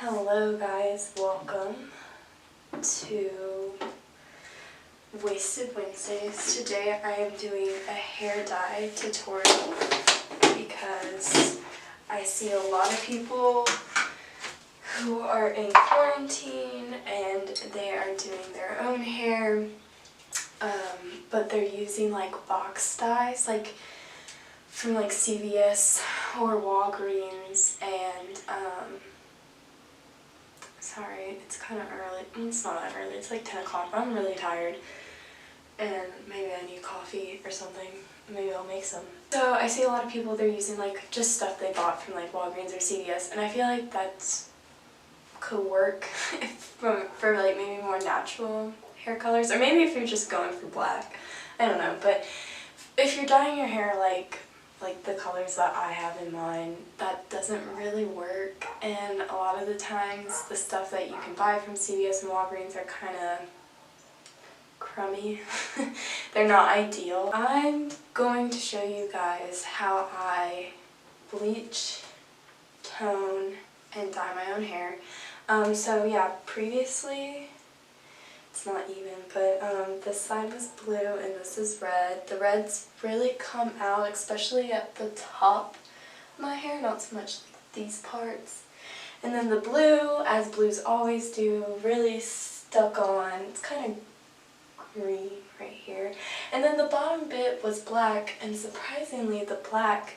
Hello guys, welcome to Wasted Wednesdays. Today I am doing a hair dye tutorial because I see a lot of people who are in quarantine and they are doing their own hair, but they're using like box dyes, like from like CVS or Walgreens, and sorry, it's kind of early. It's not that early, it's like 10 o'clock, but I'm really tired and maybe I need coffee or something. Maybe I'll make some. So I see a lot of people, they're using like just stuff they bought from like Walgreens or CVS, and I feel like that could work for like maybe more natural hair colors, or maybe if you're just going for black. I don't know, but if you're dyeing your hair like the colors that I have in mind, that doesn't really work, and a lot of the times the stuff that you can buy from CVS and Walgreens are kind of crummy. They're not ideal. I'm going to show you guys how I bleach, tone, and dye my own hair. So yeah, previously, it's not even, but this side was blue and this is red. The reds really come out, especially at the top of my hair, not so much like these parts. And then the blue, as blues always do, really stuck on. It's kind of green right here. And then the bottom bit was black, and surprisingly the black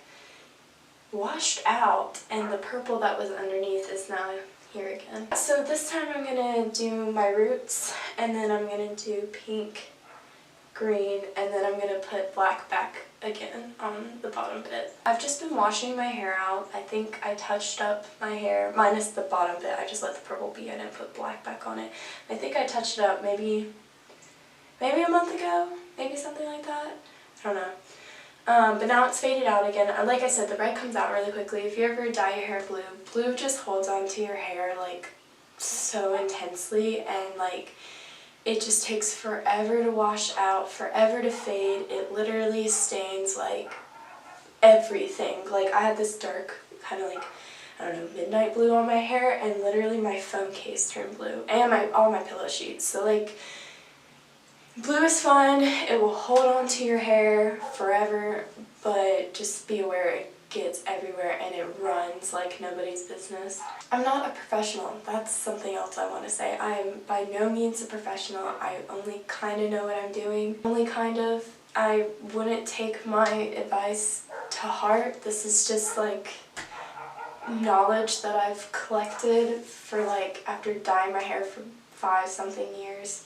washed out and the purple that was underneath is now here again. So this time I'm going to do my roots, and then I'm going to do pink, green, and then I'm going to put black back again on the bottom bit. I've just been washing my hair out. I think I touched up my hair, minus the bottom bit. I just let the purple be in and put black back on it. I think I touched it up maybe a month ago, maybe something like that. I don't know. But now it's faded out again. Like I said, the red comes out really quickly. If you ever dye your hair blue, blue just holds onto your hair like so intensely, and like it just takes forever to wash out, forever to fade. It literally stains like everything. Like I had this dark kind of like, I don't know, midnight blue on my hair, and literally my phone case turned blue, and all my pillow sheets. So like, blue is fun, it will hold on to your hair forever, but just be aware it gets everywhere and it runs like nobody's business. I'm not a professional, that's something else I want to say. I am by no means a professional. I only kind of know what I'm doing. Only kind of. I wouldn't take my advice to heart. This is just like knowledge that I've collected for like after dyeing my hair for 5-something years.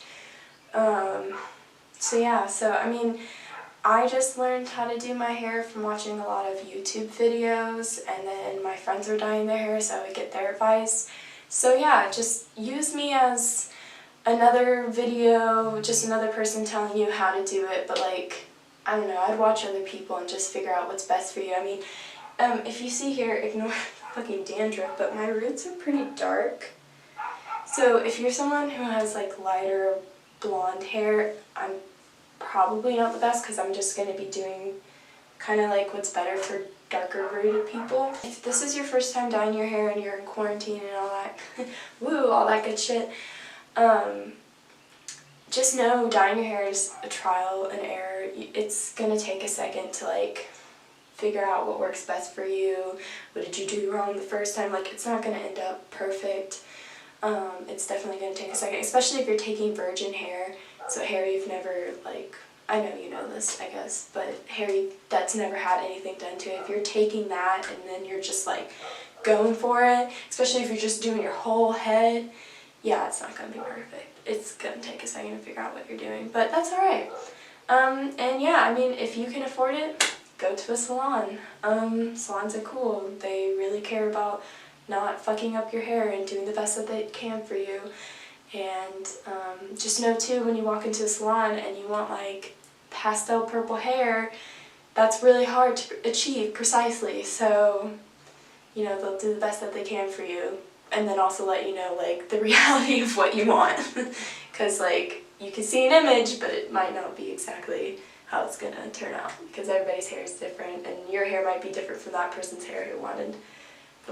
So yeah, so I mean, I just learned how to do my hair from watching a lot of YouTube videos, and then my friends were dyeing their hair, so I would get their advice. So yeah, just use me as another video, just another person telling you how to do it, but like, I don't know, I'd watch other people and just figure out what's best for you. I mean, if you see here, ignore fucking dandruff, but my roots are pretty dark. So if you're someone who has like lighter blonde hair, I'm probably not the best, because I'm just going to be doing kind of like what's better for darker rooted people. If this is your first time dyeing your hair and you're in quarantine and all that, woo, all that good shit, just know dyeing your hair is a trial and error. It's going to take a second to like figure out what works best for you. What did you do wrong the first time? Like, it's not going to end up perfect. It's definitely going to take a second, especially if you're taking virgin hair, so hair you've never, like, I know you know this, I guess, but hair that's never had anything done to it. If you're taking that and then you're just, like, going for it, especially if you're just doing your whole head, yeah, it's not going to be perfect. It's going to take a second to figure out what you're doing, but that's alright. And yeah, I mean, if you can afford it, go to a salon. Salons are cool. They really care about not fucking up your hair and doing the best that they can for you. And just know too, when you walk into a salon and you want like pastel purple hair, that's really hard to achieve precisely. So, you know, they'll do the best that they can for you, and then also let you know like the reality of what you want. Because like, you can see an image, but it might not be exactly how it's gonna turn out, because everybody's hair is different, and your hair might be different from that person's hair who wanted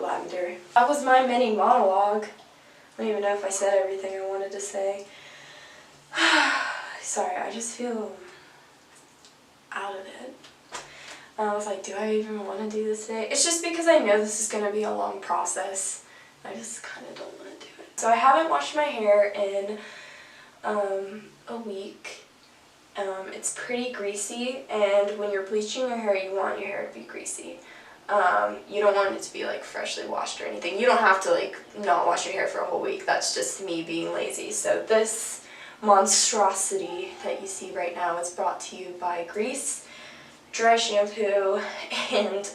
lavender. That was my mini monologue. I don't even know if I said everything I wanted to say. Sorry, I just feel out of it. I was like, do I even want to do this today? It's just because I know this is going to be a long process. I just kind of don't want to do it. So I haven't washed my hair in a week. It's pretty greasy, and when you're bleaching your hair, you want your hair to be greasy. You don't want it to be like freshly washed or anything. You don't have to like not wash your hair for a whole week. That's just me being lazy. So this monstrosity that you see right now is brought to you by grease, dry shampoo, and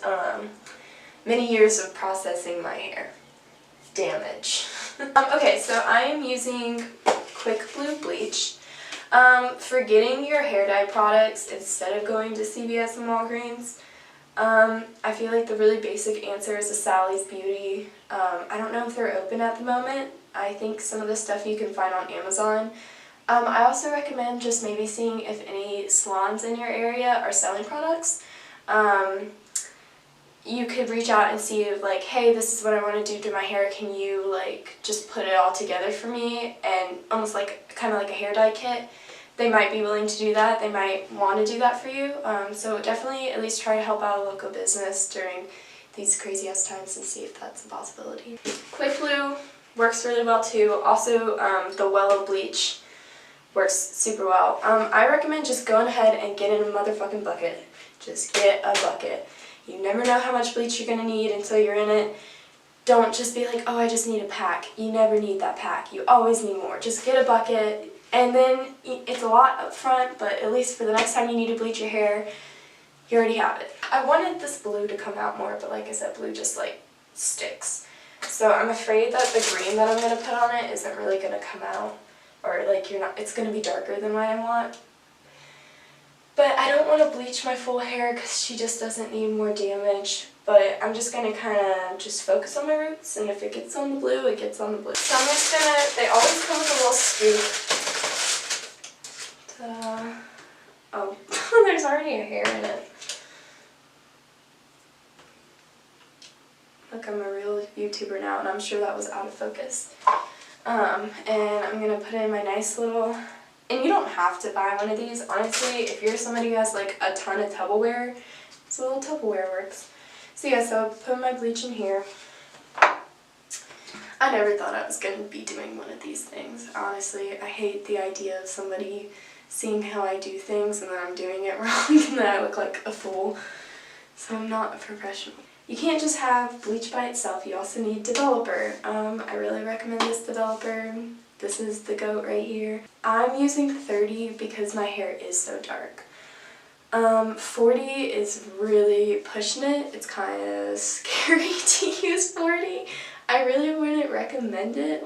many years of processing my hair. Damage. Okay, so I am using Quick Blue Bleach. For getting your hair dye products instead of going to CVS and Walgreens, I feel like the really basic answer is a Sally's Beauty. I don't know if they're open at the moment. I think some of the stuff you can find on Amazon. I also recommend just maybe seeing if any salons in your area are selling products. You could reach out and see if like, hey, this is what I want to do to my hair, can you like just put it all together for me, and almost like kind of like a hair dye kit. They might be willing to do that. They might want to do that for you. So definitely at least try to help out a local business during these crazy ass times and see if that's a possibility. Quick Blue works really well too. Also the Wella bleach works super well. I recommend just going ahead and getting a motherfucking bucket. Just get a bucket. You never know how much bleach you're going to need until you're in it. Don't just be like, oh, I just need a pack. You never need that pack. You always need more. Just get a bucket, and then it's a lot up front, but at least for the next time you need to bleach your hair, you already have it. I wanted this blue to come out more, but like I said, blue just like sticks. So I'm afraid that the green that I'm going to put on it isn't really going to come out, or like it's going to be darker than what I want. But I don't want to bleach my full hair because she just doesn't need more damage. But I'm just going to kind of just focus on my roots, and if it gets on the blue, it gets on the blue. So I'm just going to, they always come with a little scoop. Oh, there's already a hair in it. Look, I'm a real YouTuber now, and I'm sure that was out of focus. And I'm going to put in my nice little... And you don't have to buy one of these. Honestly, if you're somebody who has like a ton of Tupperware, this little Tupperware works. So yeah, so I'll put my bleach in here. I never thought I was going to be doing one of these things. Honestly, I hate the idea of somebody seeing how I do things and then I'm doing it wrong and then I look like a fool. So I'm not a professional. You can't just have bleach by itself. You also need developer. I really recommend this developer. This is the GOAT right here. I'm using 30 because my hair is so dark. 40 is really pushing it. It's kind of scary to use 40. I really wouldn't recommend it.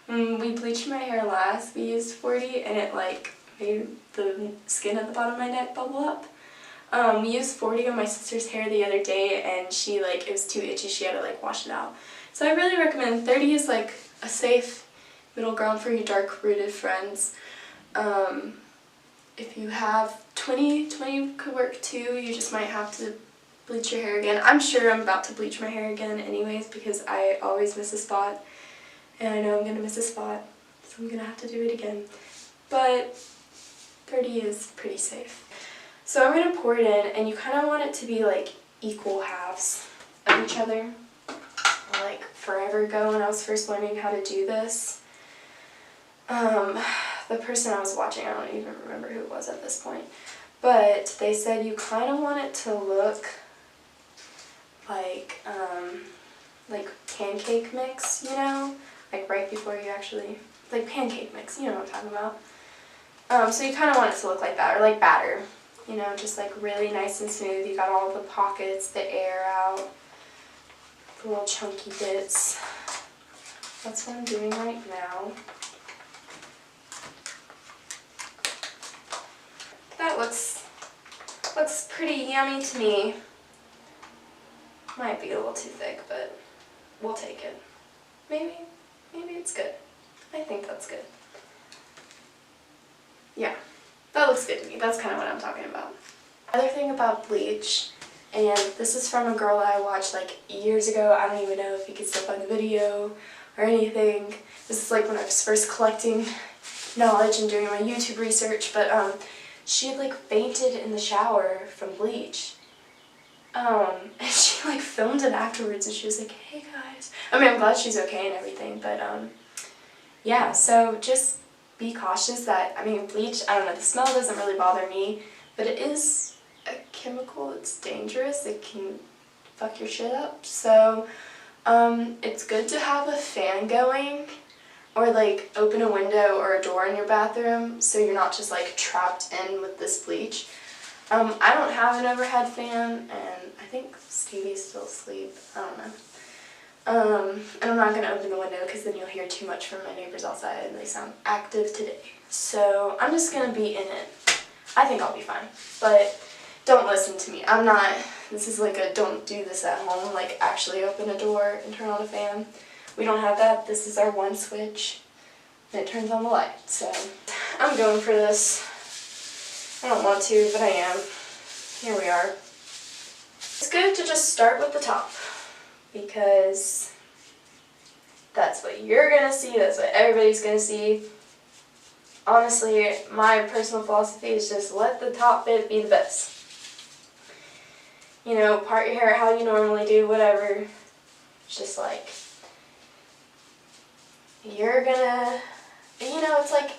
When we bleached my hair last, we used 40 and it like made the skin at the bottom of my neck bubble up. We used 40 on my sister's hair the other day and she like, it was too itchy, she had to like wash it out. So I really recommend 30 is like a safe middle ground for your dark rooted friends. If you have 20 could work too. You just might have to bleach your hair again. I'm sure I'm about to bleach my hair again anyways because I always miss a spot and I know I'm going to miss a spot, so I'm going to have to do it again. But 30 is pretty safe. So I'm going to pour it in, and you kind of want it to be like equal halves of each other. Like forever ago when I was first learning how to do this, the person I was watching, I don't even remember who it was at this point, but they said you kind of want it to look like pancake mix, you know? Like right before you actually, like pancake mix, you know what I'm talking about. So you kind of want it to look like that, or like batter, you know, just like really nice and smooth. You got all the pockets, the air out, the little chunky bits. That's what I'm doing right now. That looks pretty yummy to me. Might be a little too thick, but we'll take it. Maybe it's good. I think that's good. Yeah, that looks good to me. That's kind of what I'm talking about. Other thing about bleach And this is from a girl that I watched like years ago. I don't even know if you can still find the video or anything. This is like when I was first collecting knowledge and doing my YouTube research, but she had like fainted in the shower from Bleach. And she like filmed it afterwards and she was like, hey guys. I mean, I'm glad she's okay and everything, but yeah, so just be cautious that, I mean, bleach, I don't know, the smell doesn't really bother me, but it is a chemical, it's dangerous, it can fuck your shit up, so it's good to have a fan going, or like open a window or a door in your bathroom so you're not just like trapped in with this bleach. I don't have an overhead fan, and I think Stevie's still asleep, I don't know. And I'm not going to open the window because then you'll hear too much from my neighbors outside and they sound active today. So I'm just going to be in it. I think I'll be fine. But don't listen to me. I'm not, this is like a don't do this at home, like actually open a door and turn on a fan. We don't have that. This is our one switch and it turns on the light. So I'm going for this. I don't want to, but I am. Here we are. It's good to just start with the top, because that's what you're gonna see, that's what everybody's gonna see. Honestly, my personal philosophy is just let the top bit be the best. You know, part your hair how you normally do, whatever. It's just like, you're gonna, you know, it's like,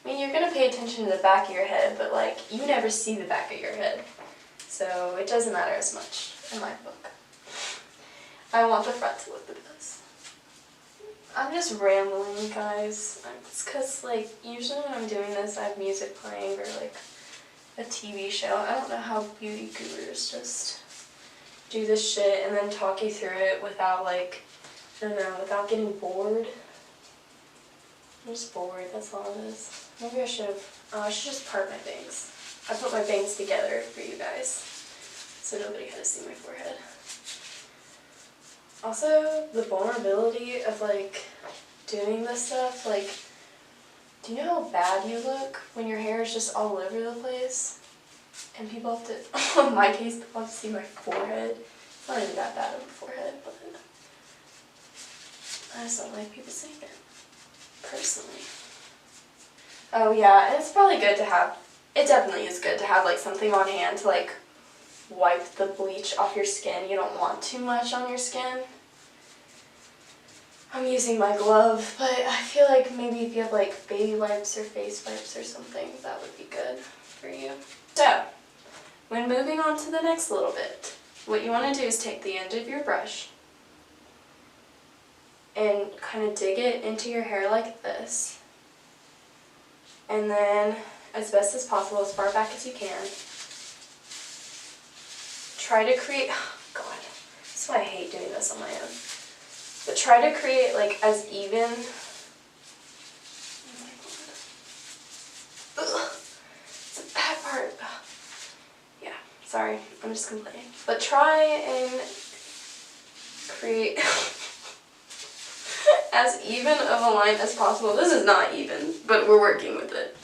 I mean, you're gonna pay attention to the back of your head, but like, you never see the back of your head. So it doesn't matter as much in my book. I want the front to look the best. I'm just rambling, guys. It's because, like, usually when I'm doing this, I have music playing or, like, a TV show. I don't know how beauty gurus just do this shit and then talk you through it without, like, I don't know, without getting bored. I'm just bored, that's all it is. Maybe I should just part my bangs. I put my bangs together for you guys, so nobody had to see my forehead. Also, the vulnerability of, like, doing this stuff, like, do you know how bad you look when your hair is just all over the place? And people have to, in my case, people have to see my forehead. It's not even that bad of a forehead, but I just don't like people seeing it, personally. Oh yeah, and it's probably good to have, it definitely is good to have, like, something on hand to, like, wipe the bleach off your skin. You don't want too much on your skin. I'm using my glove, but I feel like maybe if you have like baby wipes or face wipes or something, that would be good for you. So, when moving on to the next little bit, what you want to do is take the end of your brush and kind of dig it into your hair like this. And then, as best as possible, as far back as you can, try to create, oh God, that's why I hate doing this on my own. But try to create like as even, oh my God. Ugh, it's a bad part. Ugh. Yeah, sorry, I'm just complaining. But try and create as even of a line as possible. This is not even, but we're working with it.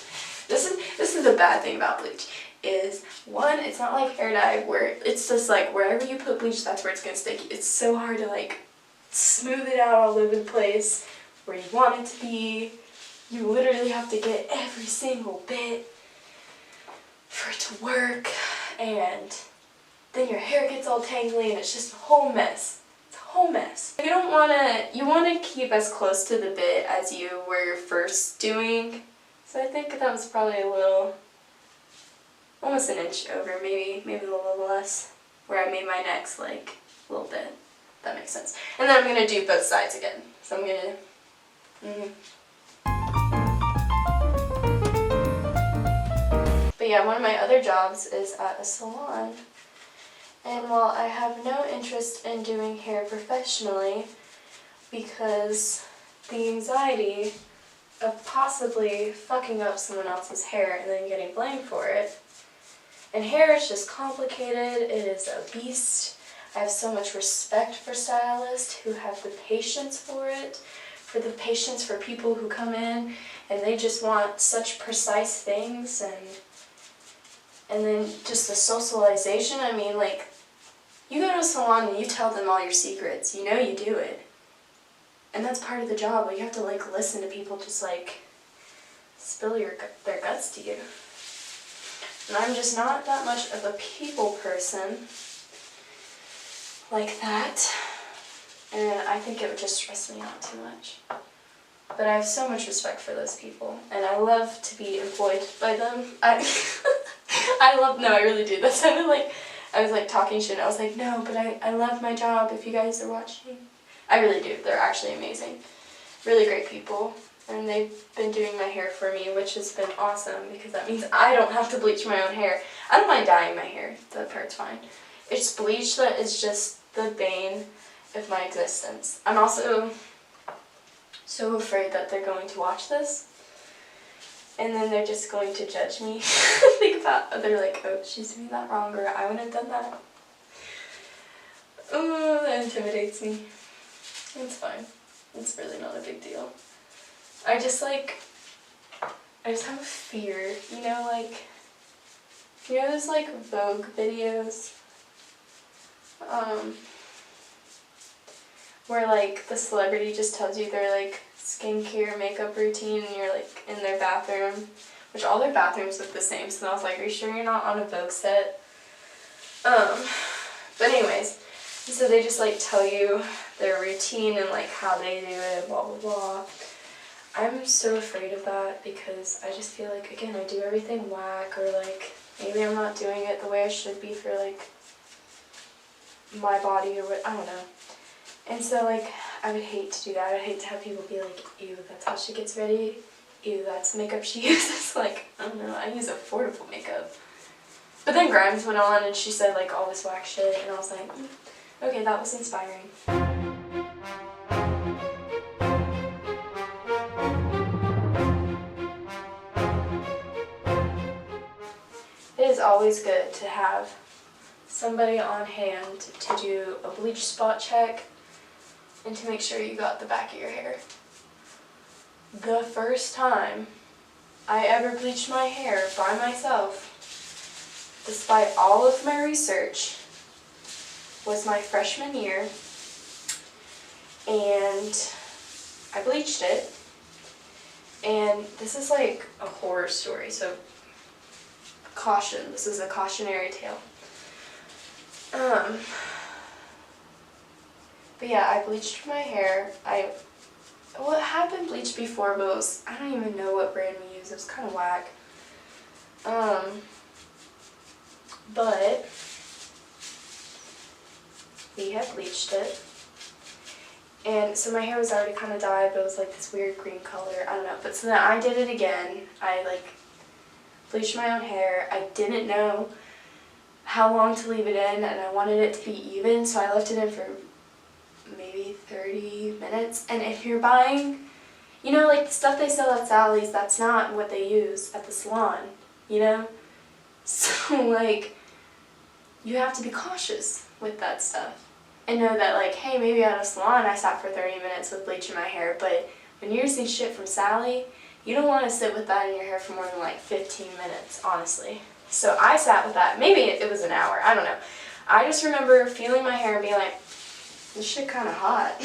This is the bad thing about bleach. Is one, it's not like hair dye where it's just like wherever you put bleach, that's where it's gonna stick. It's so hard to like smooth it out all over the place where you want it to be. You literally have to get every single bit for it to work, and then your hair gets all tangly and it's just a whole mess. It's a whole mess. You don't wanna, you wanna keep as close to the bit as you were you're first doing. So I think that was probably a little, almost an inch over, maybe a little less, where I made my necks like a little bit. That makes sense. And then I'm going to do both sides again. So I'm going to, But yeah, one of my other jobs is at a salon. And while I have no interest in doing hair professionally, because the anxiety of possibly fucking up someone else's hair and then getting blamed for it, and hair is just complicated, it is a beast. I have so much respect for stylists who have the patience for it, for the patience for people who come in and they just want such precise things, and And then just the socialization, I mean, like, you go to a salon and you tell them all your secrets. You know you do it. And that's part of the job. Like, you have to, like, listen to people just, like, spill their guts to you. And I'm just not that much of a people person like that. And I think it would just stress me out too much. But I have so much respect for those people. And I love to be employed by them. I really do. That sounded like I was like talking shit. I was like, no, but I love my job if you guys are watching. I really do. They're actually amazing. Really great people. And they've been doing my hair for me, which has been awesome because that means I don't have to bleach my own hair. I don't mind dyeing my hair. That part's fine. It's bleach that is just the bane of my existence. I'm also so afraid that they're going to watch this. And then they're just going to judge me. They're like, oh, she's doing that wrong, or I wouldn't have done that. Oh, that intimidates me. It's fine. It's really not a big deal. I just have a fear, you know those like Vogue videos? Where like the celebrity just tells you their like skincare, makeup routine, and you're like in their bathroom, which all their bathrooms look the same, so I was like, are you sure you're not on a Vogue set? But anyways, so they just like tell you their routine and like how they do it, blah blah blah. I'm so afraid of that because I just feel like, again, I do everything whack, or like maybe I'm not doing it the way I should be for like my body or what, I don't know. And so like I would hate to do that. I would hate to have people be like, ew, that's how she gets ready. Ew, that's the makeup she uses. Like, I don't know, I use affordable makeup. But then Grimes went on and she said like all this whack shit, and I was like, okay, that was inspiring. It is always good to have somebody on hand to do a bleach spot check and to make sure you got the back of your hair. The first time I ever bleached my hair by myself, despite all of my research, was my freshman year, and I bleached it, and this is like a horror story, so caution, this is a cautionary tale. But yeah, I bleached my hair. Well, it had been bleached before, but I don't even know what brand we used. It was kind of whack. But we had bleached it. And so my hair was already kind of dyed, but it was like this weird green color. I don't know. But so then I did it again. I like bleached my own hair. I didn't know how long to leave it in, and I wanted it to be even, so I left it in for maybe 30 minutes. And if you're buying, you know, like the stuff they sell at Sally's, that's not what they use at the salon, you know? So like, you have to be cautious with that stuff. And know that like, hey, maybe at a salon I sat for 30 minutes with bleach in my hair, but when you're using shit from Sally, you don't want to sit with that in your hair for more than like 15 minutes, honestly. So I sat with that. Maybe it was an hour. I don't know. I just remember feeling my hair and being like, this shit kind of hot.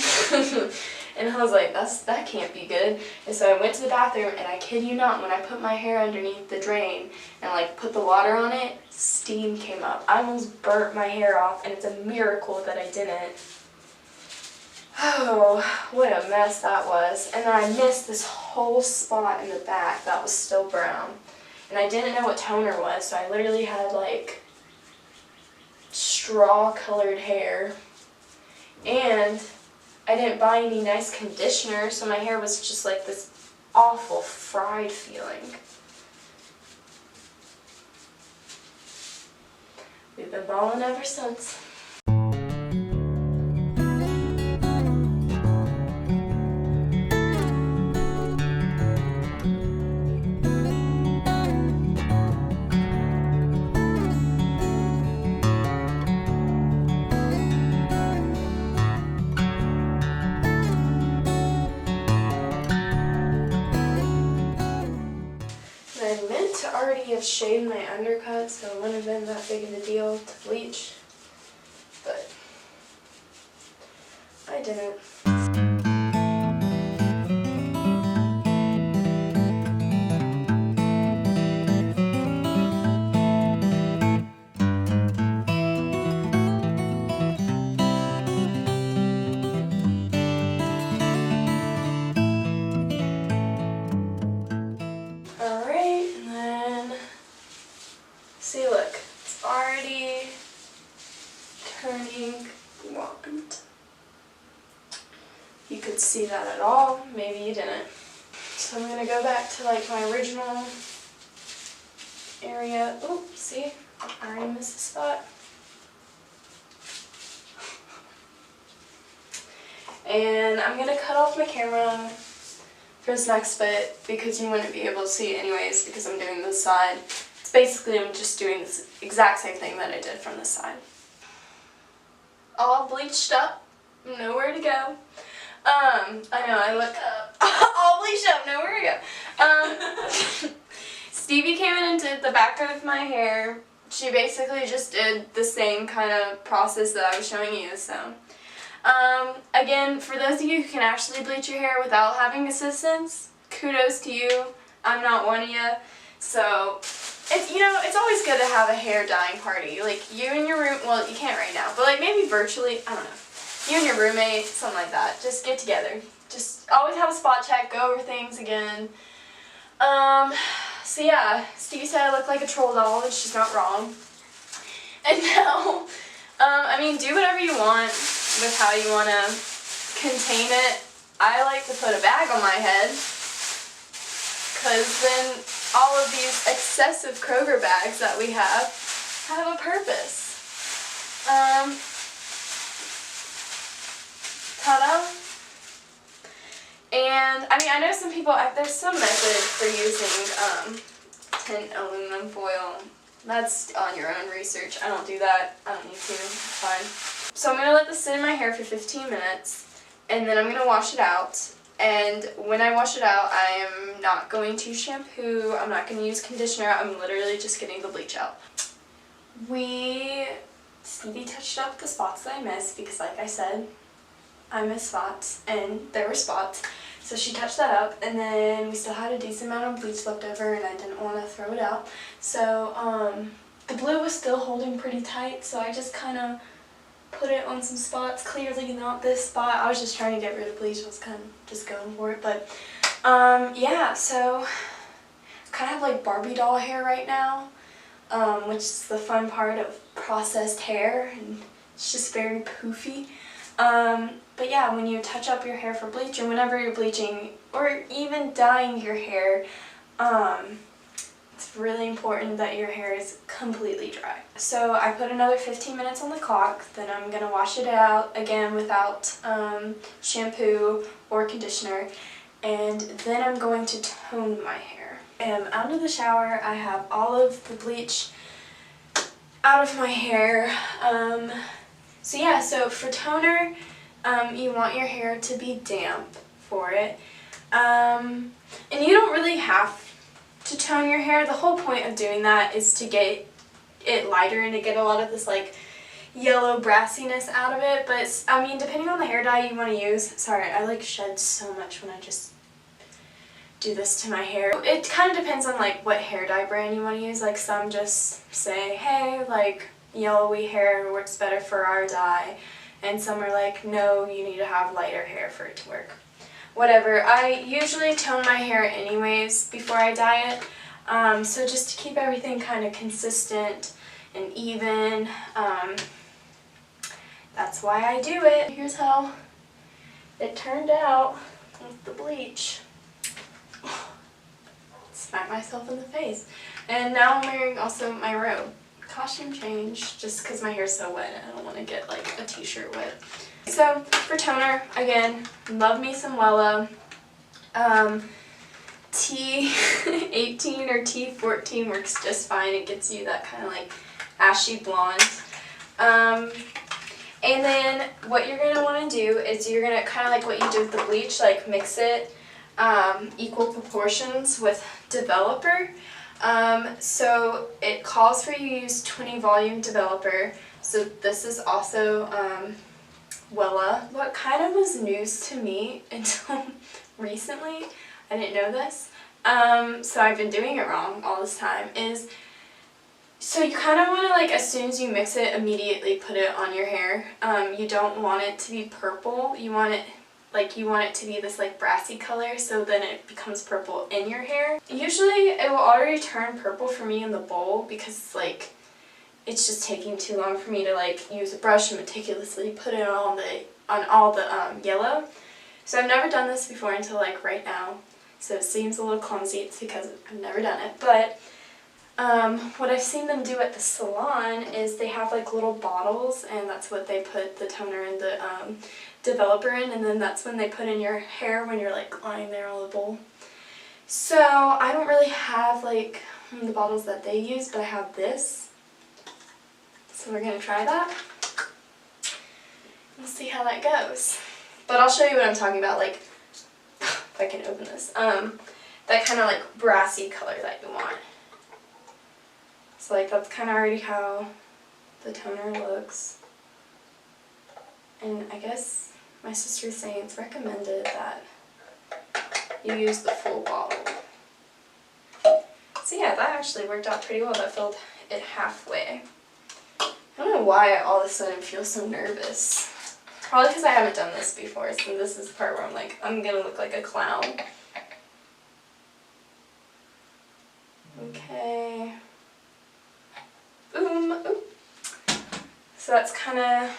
And I was like, that can't be good. And so I went to the bathroom, and I kid you not, when I put my hair underneath the drain and like put the water on it, steam came up. I almost burnt my hair off, and it's a miracle that I didn't. Oh, what a mess that was. And then I missed this whole spot in the back that was still brown. And I didn't know what toner was, so I literally had like straw-colored hair. And I didn't buy any nice conditioner, so my hair was just like this awful fried feeling. We've been balling ever since. already have shaved my undercut, so it wouldn't have been that big of a deal to bleach. But I didn't. Alright, and then, see, look, it's already turning blonde. You could see that at all, maybe you didn't. So I'm going to go back to like my original area. Oh, see, I already missed a spot. And I'm going to cut off my camera for this next bit because you wouldn't be able to see it anyways because I'm doing this side. It's basically I'm just doing this exact same thing that I did from this side. All bleached up, nowhere to go. I know I look all bleached up, nowhere to go. Stevie came in and did the back of my hair. She basically just did the same kind of process that I was showing you, so. Again, for those of you who can actually bleach your hair without having assistance, kudos to you. I'm not one of you. So, it's, you know, it's always good to have a hair dyeing party. Like, you and your room, well, you can't right now, but like maybe virtually, I don't know. You and your roommate, something like that. Just get together. Just always have a spot check, go over things again. So yeah, Stevie said I look like a troll doll, and she's not wrong. And now, I mean, do whatever you want with how you want to contain it. I like to put a bag on my head because then all of these excessive Kroger bags that we have a purpose. Ta-da! And, I mean, I know some people, there's some method for using tint aluminum foil. That's on your own research. I don't do that. I don't need to. It's fine. So I'm going to let this sit in my hair for 15 minutes, and then I'm going to wash it out. And when I wash it out, I am not going to shampoo. I'm not going to use conditioner. I'm literally just getting the bleach out. Stevie touched up the spots that I missed because, like I said, I miss spots, and there were spots. So she touched that up, and then we still had a decent amount of bleach left over, and I didn't want to throw it out. So the blue was still holding pretty tight, so I just kind of put it on some spots. Clearly not this spot. I was just trying to get rid of bleach. I was kind of just going for it. But yeah, so I kind of have like Barbie doll hair right now, which is the fun part of processed hair, and it's just very poofy. But yeah, when you touch up your hair for bleach, or whenever you're bleaching, or even dyeing your hair, it's really important that your hair is completely dry. So I put another 15 minutes on the clock, then I'm going to wash it out again without shampoo or conditioner, and then I'm going to tone my hair. I'm out of the shower. I have all of the bleach out of my hair. So yeah, so for toner, you want your hair to be damp for it. And you don't really have to tone your hair. The whole point of doing that is to get it lighter and to get a lot of this like yellow brassiness out of it. But I mean, depending on the hair dye you want to use, sorry, I like shed so much when I just do this to my hair. It kind of depends on like what hair dye brand you want to use. Like some just say, hey, like yellowy hair works better for our dye, and some are like, no, you need to have lighter hair for it to work. Whatever. I usually tone my hair anyways before I dye it, so just to keep everything kind of consistent and even, that's why I do it. Here's how it turned out with the bleach. Smack myself in the face. And now I'm wearing also my robe. Costume change, just because my hair's so wet and I don't want to get like a t-shirt wet. So for toner, again, love me some Wella. T18 or T14 works just fine. It gets you that kind of like ashy blonde. And then what you're going to want to do is you're going to kind of like what you did with the bleach, like mix it equal proportions with developer. So it calls for you to use 20 volume developer. So this is also Wella. What kind of was news to me until recently, I didn't know this, so I've been doing it wrong all this time, is so you kind of want to, like, as soon as you mix it, immediately put it on your hair. You don't want it to be purple. You want it to be this, like, brassy color, so then it becomes purple in your hair. Usually it will already turn purple for me in the bowl because, like, it's just taking too long for me to, like, use a brush and meticulously put it on all the yellow. So I've never done this before until, like, right now. So it seems a little clumsy. It's because I've never done it. But what I've seen them do at the salon is they have, like, little bottles, and that's what they put the toner and the developer in, and then that's when they put in your hair when you're, like, lying there on the bowl. So I don't really have, like, the bottles that they use, but I have this. So we're going to try that. We'll see how that goes. But I'll show you what I'm talking about, like, if I can open this. That kind of, like, brassy color that you want. So, like, that's kind of already how the toner looks. And I guess my sister's saying it's recommended that you use the full bottle. So yeah, that actually worked out pretty well. That filled it halfway. I don't know why I all of a sudden feel so nervous. Probably because I haven't done this before, so this is the part where I'm like, I'm gonna look like a clown. Okay. Boom. Ooh. So that's kind of,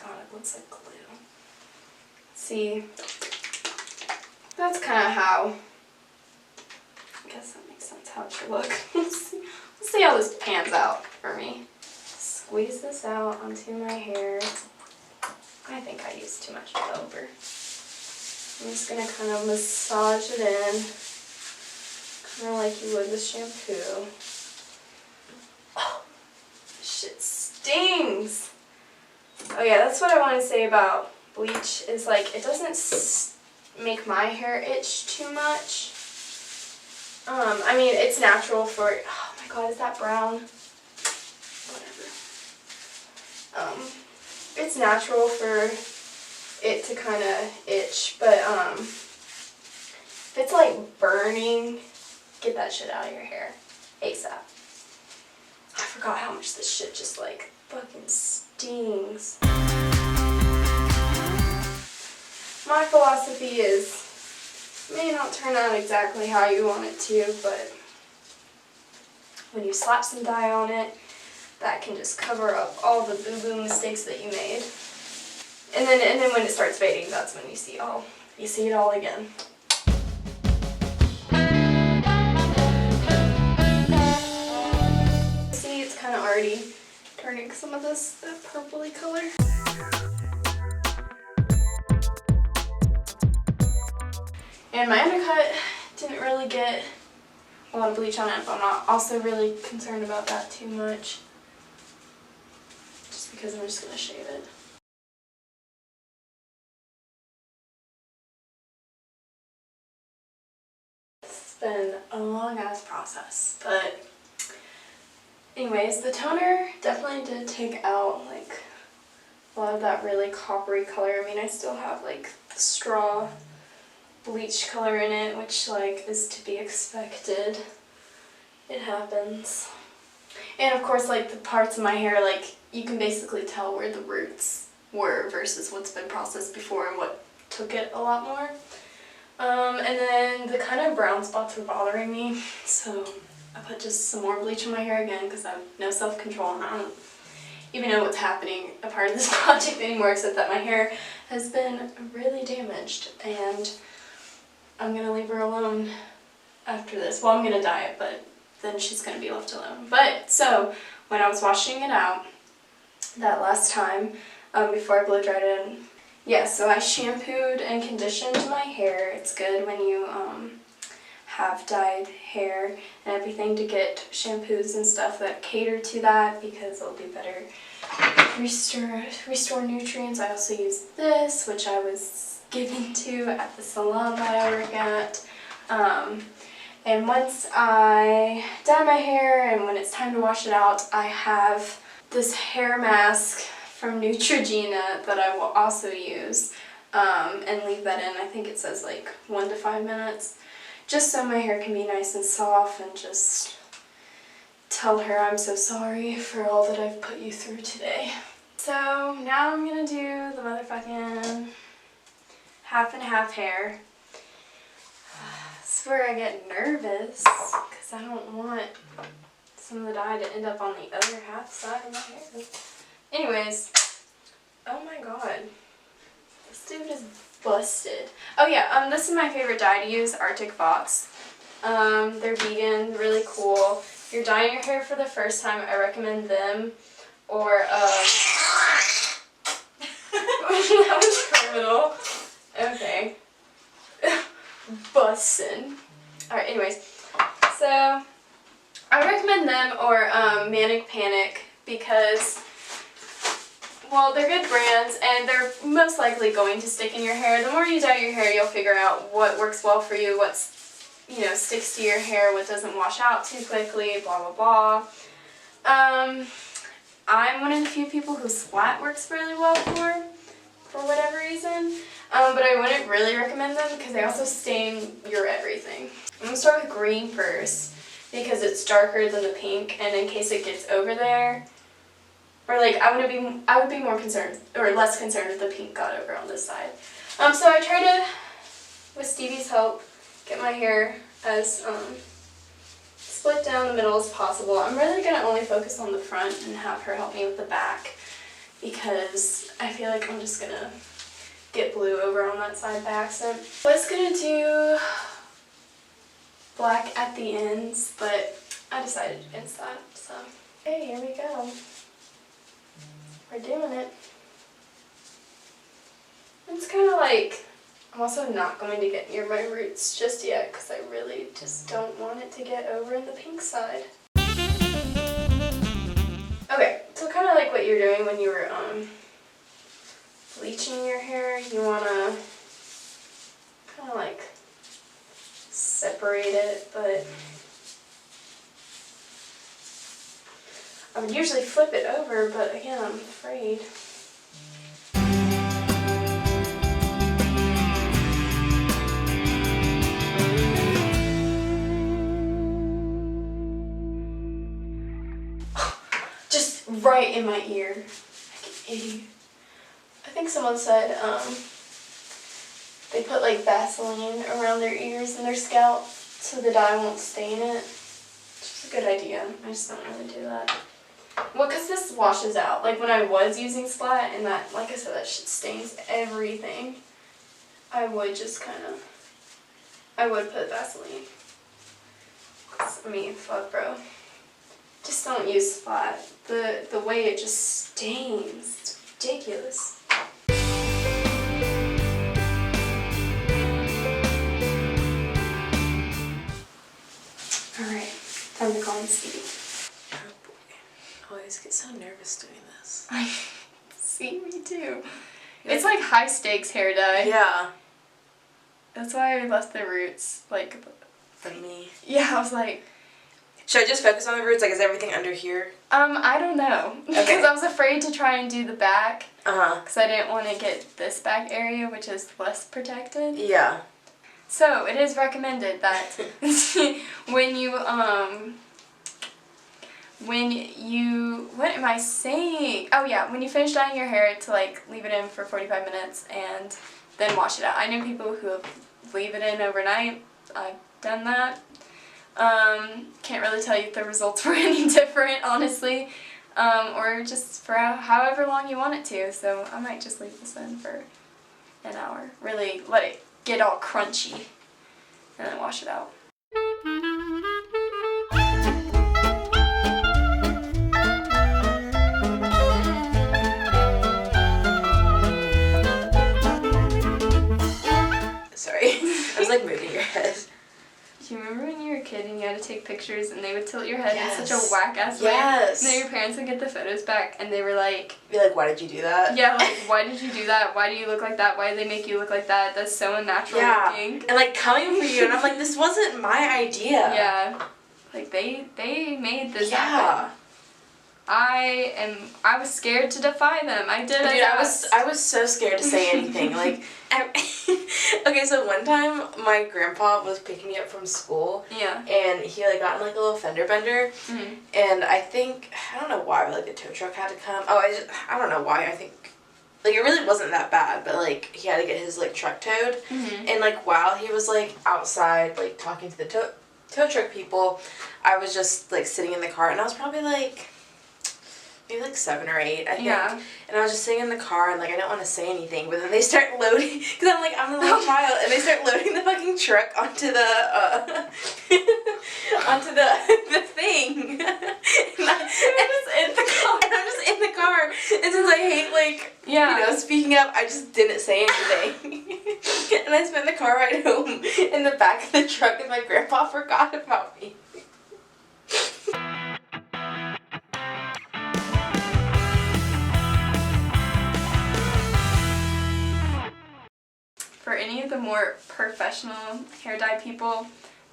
God, it looks like glue. See, that's kind of how, I guess that makes sense how it should look. Let's see how this pans out for me. Squeeze this out onto my hair. I think I used too much developer. I'm just going to kind of massage it in, kind of like you would with shampoo. Oh, this shit stings! Oh yeah, that's what I want to say about bleach, is like, it doesn't make my hair itch too much. I mean, it's natural for, oh my god, is that brown? It's natural for it to kind of itch, but if it's like burning, get that shit out of your hair ASAP. I forgot how much this shit just like fucking stings. My philosophy is, it may not turn out exactly how you want it to, but when you slap some dye on it, that can just cover up all the boo-boo mistakes that you made. And then when it starts fading, that's when you see it all again. See, it's kind of already turning some of this that purpley color. And my undercut didn't really get a lot of bleach on it, but I'm not also really concerned about that too much. Because I'm just going to shave it. It's been a long ass process, but anyways, the toner definitely did take out like a lot of that really coppery color. I mean, I still have like the straw bleach color in it, which like is to be expected. It happens. And of course, like the parts of my hair, like you can basically tell where the roots were versus what's been processed before and what took it a lot more. And then the kind of brown spots were bothering me, so I put just some more bleach in my hair again because I have no self-control and I don't even know what's happening a part of this project anymore, except that my hair has been really damaged and I'm going to leave her alone after this. Well, I'm going to dye it, but then she's going to be left alone. But so when I was washing it out that last time, before I blow dried it in, yeah, so I shampooed and conditioned my hair. It's good when you have dyed hair and everything to get shampoos and stuff that cater to that, because it'll be better restore nutrients. I also use this, which I was given to at the salon that I work at. And once I dye my hair and when it's time to wash it out, I have this hair mask from Neutrogena that I will also use and leave that in. I think it says like 1 to 5 minutes, just so my hair can be nice and soft, and just tell her I'm so sorry for all that I've put you through today. So now I'm gonna do the motherfucking half and half hair. This is where I get nervous because I don't want some of the dye to end up on the other half side of my hair. Anyways, oh my god, this dude is busted. Oh yeah, this is my favorite dye to use, Arctic Fox. They're vegan, really cool. If you're dyeing your hair for the first time, I recommend them. Or that was criminal. Okay. Bussin'. Alright, anyways. So, I recommend them or Manic Panic because, well, they're good brands and they're most likely going to stick in your hair. The more you dye your hair, you'll figure out what works well for you, what's, you know, sticks to your hair, what doesn't wash out too quickly, blah blah blah. I'm one of the few people who splat works really well for whatever reason. But I wouldn't really recommend them because they also stain your everything. I'm going to start with green first because it's darker than the pink, and in case it gets over there, or like I would be more concerned or less concerned if the pink got over on this side. So I try to, with Stevie's help, get my hair as split down the middle as possible. I'm really going to only focus on the front and have her help me with the back because I feel like I'm just going to get blue over on that side by accident. I was going to do black at the ends, but I decided against that, so. Okay, here we go. We're doing it. It's kind of like, I'm also not going to get near my roots just yet because I really just don't want it to get over in the pink side. Okay, so kind of like what you're doing when you were bleaching your hair, you want to kind of like separate it, but I would usually flip it over, but again, I'm afraid. Just right in my ear, like an idiot. I think someone said they put like Vaseline around their ears and their scalp so the dye won't stain it. Which is a good idea. I just don't really do that. Well, because this washes out. Like when I was using Splat and that, like I said, that shit stains everything. I would just kind of, I would put Vaseline. I mean, fuck bro. Just don't use Splat. The way it just stains, it's ridiculous. Alright, time to call in Stevie. Oh boy. I always get so nervous doing this. See, me too. It's like high stakes hair dye. Yeah. That's why I left the roots, like... For me. Yeah, I was like... Should I just focus on the roots? Like, is everything under here? I don't know. Okay. Because I was afraid to try and do the back. Uh-huh. Because I didn't want to get this back area, which is less protected. Yeah. So, it is recommended that when you, what am I saying? Oh yeah, when you finish dyeing your hair to like leave it in for 45 minutes and then wash it out. I know people who leave it in overnight. I've done that. Can't really tell you if the results were any different, honestly. Or just for however long you want it to. So I might just leave this in for an hour. Really let it get all crunchy and then wash it out. Sorry. I was like moving your head. Do you remember when you were a kid and you had to take pictures and they would tilt your head in such a Yes. whack-ass way? Yes. And then your parents would get the photos back and they were like... Be like, why did you do that? Yeah, like, why did you do that? Why do you look like that? Why did they make you look like that? That's so unnatural looking. And like coming for you, and I'm like, this wasn't my idea. Yeah. Like, they made this happen. I was scared to defy them. I did. Dude, I was so scared to say anything. Like, okay, so one time my grandpa was picking me up from school. Yeah. And he like got in like a little fender bender. Mm-hmm. And I don't know why, but like the tow truck had to come. Oh, I don't know why. I think like it really wasn't that bad, but like he had to get his like truck towed. Mm-hmm. And like while he was like outside like talking to the tow truck people, I was just like sitting in the car, and I was probably like maybe like 7 or 8, I think. Yeah. And I was just sitting in the car and like I didn't want to say anything, but then they start loading, because I'm a little child, and they start loading the fucking truck onto the onto the thing. And I'm just in the car. And since I hate like speaking up, I just didn't say anything. And I spent the car ride home in the back of the truck, and my grandpa forgot about me. For any of the more professional hair dye people,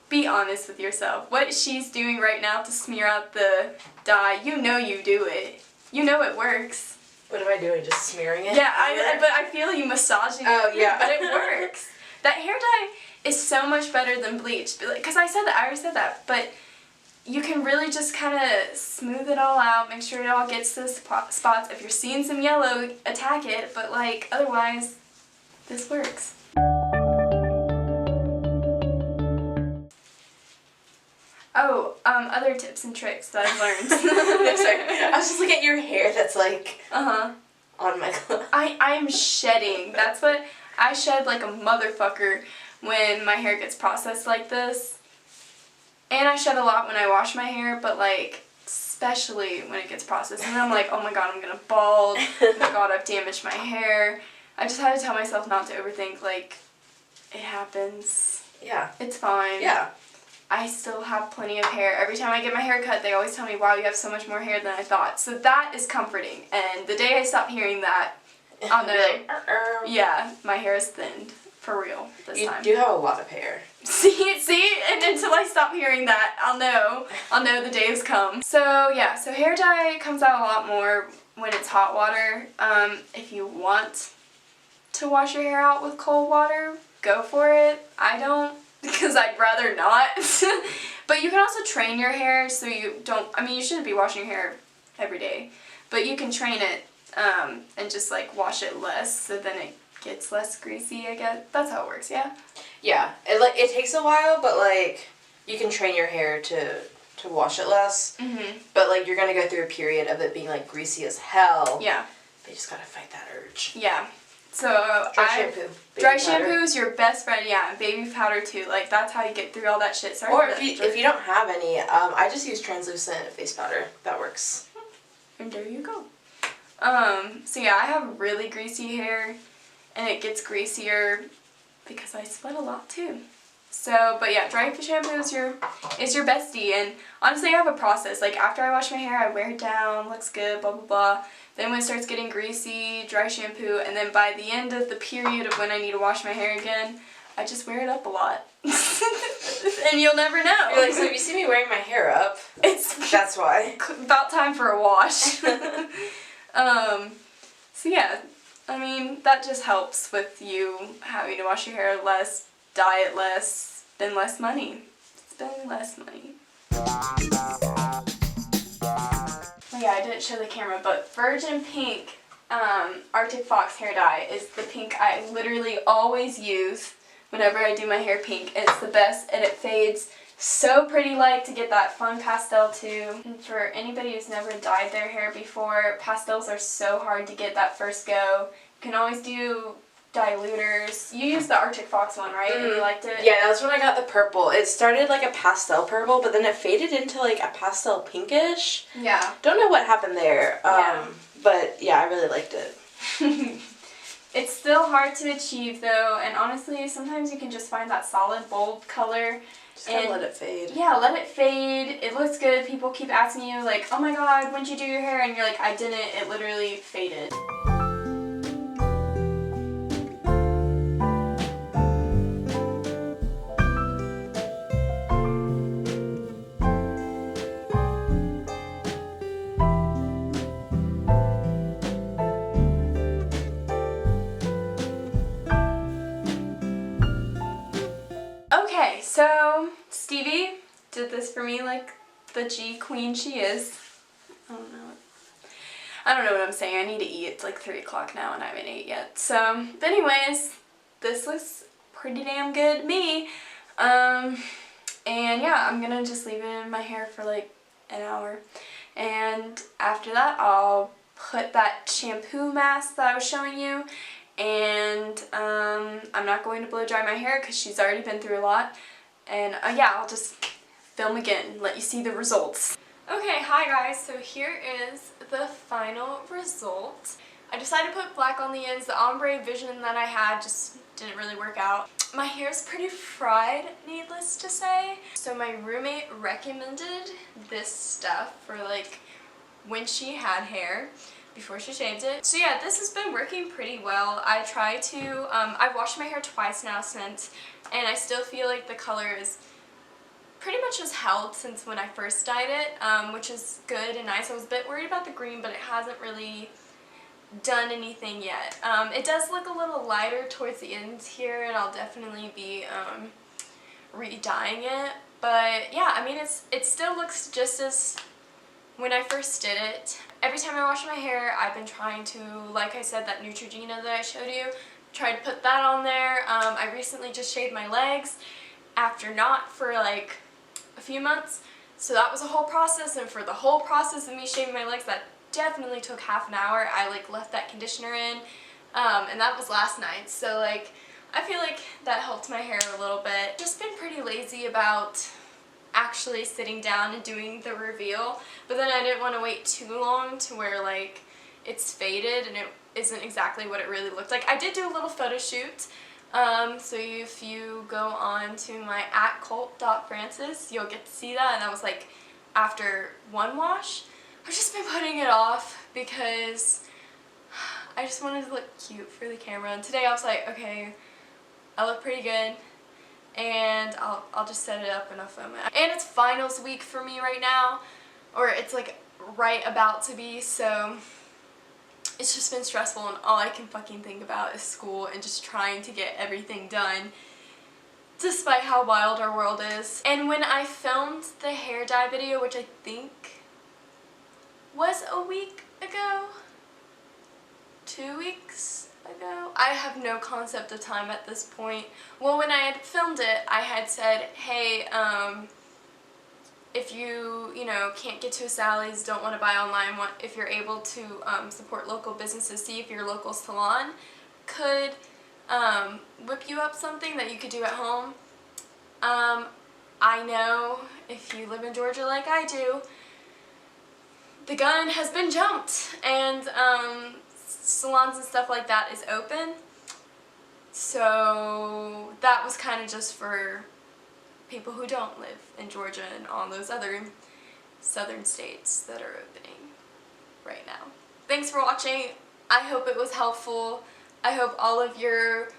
be honest with yourself. What she's doing right now to smear out the dye, you know you do it. You know it works. What am I doing? Just smearing it? Yeah, but I feel you massaging it. Oh, yeah. But it works. That hair dye is so much better than bleach. Because I already said that, but you can really just kind of smooth it all out, make sure it all gets to the spots. If you're seeing some yellow, attack it, but like otherwise, this works. Oh, other tips and tricks that I've learned. Sorry. I was just looking at your hair that's like on my clothes. I'm shedding. That's what I shed like a motherfucker when my hair gets processed like this. And I shed a lot when I wash my hair, but like especially when it gets processed. And then I'm like, oh my god, I'm gonna bald. Oh my god, I've damaged my hair. I just had to tell myself not to overthink, like, it happens. Yeah. It's fine. Yeah. I still have plenty of hair. Every time I get my hair cut, they always tell me, wow, you have so much more hair than I thought. So that is comforting. And the day I stop hearing that, I'll know, like, yeah, my hair is thinned. For real this time. You do have a lot of hair. See? And until I stop hearing that, I'll know the day has come. So yeah, so hair dye comes out a lot more when it's hot water. If you want to wash your hair out with cold water, go for it. I don't, because I'd rather not. But you can also train your hair so you don't, I mean, you shouldn't be washing your hair every day, but you can train it and just like wash it less so then it gets less greasy, I guess. That's how it works, yeah? Yeah. It takes a while, but like you can train your hair to wash it less. Mm-hmm. But like you're going to go through a period of it being like greasy as hell. Yeah. But you just got to fight that urge. Yeah. So shampoo. Dry shampoo is your best friend, yeah, and baby powder too. Like that's how you get through all that shit. Sorry. Or if you don't have any, I just use translucent face powder. That works. And there you go. So yeah, I have really greasy hair, and it gets greasier because I sweat a lot too. So, but yeah, dry shampoo is your bestie, and honestly, I have a process. Like after I wash my hair, I wear it down, looks good, blah blah blah. Then when it starts getting greasy, dry shampoo, and then by the end of the period of when I need to wash my hair again, I just wear it up a lot. And you'll never know. You're like, so if you see me wearing my hair up, that's why. About time for a wash. So yeah, I mean, that just helps with you having to wash your hair less, dye it less, spend less money. Spend less money. Oh yeah, I didn't show the camera, but Virgin Pink Arctic Fox hair dye is the pink I literally always use whenever I do my hair pink. It's the best, and it fades so pretty like to get that fun pastel too. And for anybody who's never dyed their hair before, pastels are so hard to get that first go. You can always do diluters. You used the Arctic Fox one, right? And you liked it? Yeah, that's when I got the purple. It started like a pastel purple, but then it faded into like a pastel pinkish. Yeah. Don't know what happened there. But yeah, I really liked it. It's still hard to achieve though, and honestly, sometimes you can just find that solid, bold color. Just gotta let it fade. Yeah, let it fade. It looks good. People keep asking you like, oh my god, when'd you do your hair? And you're like, I didn't. It literally faded. Okay, so Stevie did this for me like the G queen she is. I don't know what I'm saying. I need to eat. It's like 3 o'clock now and I haven't ate yet. So, but anyways, this looks pretty damn good to me. And yeah, I'm gonna just leave it in my hair for like an hour. And after that, I'll put that shampoo mask that I was showing you. And I'm not going to blow dry my hair because she's already been through a lot. And yeah, I'll just film again, let you see the results. Okay, hi guys, so here is the final result. I decided to put black on the ends. The ombre vision that I had just didn't really work out. My hair's pretty fried, needless to say. So my roommate recommended this stuff for like when she had hair before she shaved it. So yeah, this has been working pretty well. I try to, I've washed my hair twice now since, and I still feel like the color is pretty much has held since when I first dyed it, which is good and nice. I was a bit worried about the green, but it hasn't really done anything yet. It does look a little lighter towards the ends here, and I'll definitely be re-dyeing it. But yeah, I mean, it still looks just as when I first did it. Every time I wash my hair, I've been trying to, like I said, that Neutrogena that I showed you, try to put that on there. I recently just shaved my legs after not for like a few months, so that was a whole process, and for the whole process of me shaving my legs, that definitely took half an hour. I like left that conditioner in, and that was last night, so like I feel like that helped my hair a little bit. Just been pretty lazy about actually sitting down and doing the reveal, but then I didn't want to wait too long to where like it's faded and it isn't exactly what it really looked like. I did do a little photo shoot, so if you go on to my @cult.francis, you'll get to see that, and that was like after one wash. I've just been putting it off because I just wanted to look cute for the camera, and today I was like, okay, I look pretty good, and I'll just set it up and I'll film it. And it's finals week for me right now, or it's like right about to be, so it's just been stressful, and all I can fucking think about is school and just trying to get everything done despite how wild our world is. And when I filmed the hair dye video, which I think was a week ago, 2 weeks ago, I have no concept of time at this point. Well, when I had filmed it, I had said, hey, if you know, can't get to a Sally's, don't want to buy online, if you're able to support local businesses, see if your local salon could whip you up something that you could do at home. I know if you live in Georgia like I do, the gun has been jumped, and salons and stuff like that is open. So that was kind of just for people who don't live in Georgia and all those other southern states that are opening right now. Thanks for watching. I hope it was helpful. I hope all of your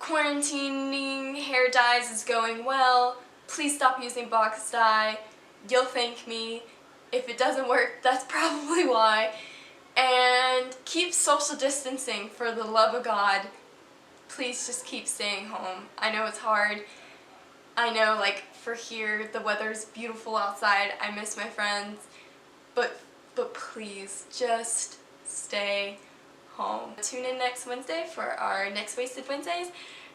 quarantining hair dyes is going well. Please stop using box dye. You'll thank me. If it doesn't work, that's probably why. And keep social distancing, for the love of God. Please just keep staying home. I know it's hard. I know, like, for here, the weather's beautiful outside. I miss my friends. But please, just stay home. Tune in next Wednesday for our next Wasted Wednesdays.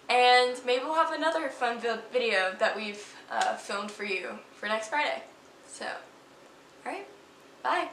And maybe we'll have another fun video that we've filmed for you for next Friday. So, alright, bye.